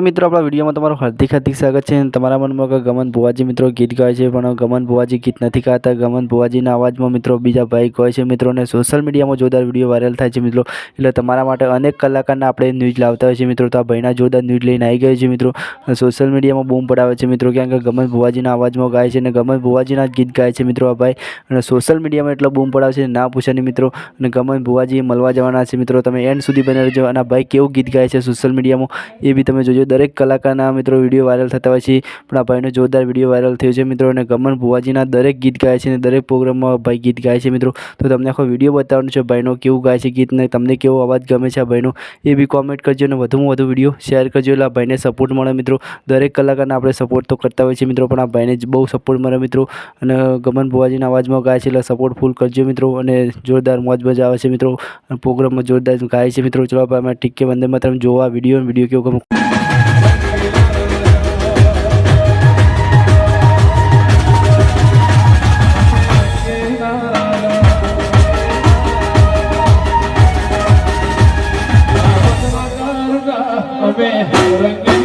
મિત્રો આપણા વિડીયોમાં તમારું હાર્દિક સ્વાગત છે। તમારા મનમાં કે ગમન ભુવાજી મિત્રો ગીત ગાય છે, પણ ગમન ભુવાજી ગીત નથી ગાતા। ગમન ભુવાજીના અવાજમાં મિત્રો બીજા ભાઈ ગાય છે મિત્રોને સોશિયલ મીડિયામાં જોરદાર વિડીયો વાયરલ થાય છે મિત્રો। એટલે તમારા માટે અનેક કલાકારના આપણે ન્યૂઝ લાવતા હોય છે મિત્રો। તો આ ભાઈના જોરદાર ન્યૂઝ લઈને આવી ગયો છે મિત્રો। સોશિયલ મીડિયામાં બૂમ પડાવે છે મિત્રો, કારણ કે ગમન ભુવાજીના અવાજમાં ગાય છે અને ગમન ભુવાજીના ગીત ગાય છે મિત્રો આ ભાઈ। અને સોશિયલ મીડિયામાં એટલો બૂમ પડાવે છે ના પૂછાની મિત્રો। અને ગમન ભુવાજી મળવા જવાના છે મિત્રો, તમે એન્ડ સુધી બને રહેજો। અને આ ભાઈ કેવું ગીત ગાય છે સોશિયલ મીડિયામાં એ બી તમે જોજો। દરેક કલાકારના મિત્રો વિડીયો વાયરલ થતા હોય છે, પણ આ ભાઈનો જોરદાર વિડીયો વાયરલ થયો છે મિત્રો। અને ગમન ભુવાજીના દરેક ગીત ગાય છે અને દરેક પ્રોગ્રામમાં ભાઈ ગીત ગાય છે મિત્રો। તો તમને આખો વિડીયો બતાવવાનો છે ભાઈનો કેવું ગાય છે ગીત, ને તમને કેવો અવાજ ગમે છે આ ભાઈનો એ બી કોમેન્ટ કરજો અને વધુમાં વધુ વિડીયો શેર કરજો, એટલે આ ભાઈને સપોર્ટ મળે મિત્રો। દરેક કલાકારને આપણે સપોર્ટ તો કરતા હોય છે મિત્રો, પણ આ ભાઈને જ બહુ સપોર્ટ મળે મિત્રો। અને ગમન ભુવાજીના અવાજમાં ગાય છે એટલે સપોર્ટ ફૂલ કરજો મિત્રો। અને જોરદાર મોજ મજા આવે છે મિત્રો, પ્રોગ્રામમાં જોરદાર ગાય છે મિત્રો। ચલો આપણે ઠીક કે વંદે માતરમ જોવા વિડીયો કેવો ગમે। अबे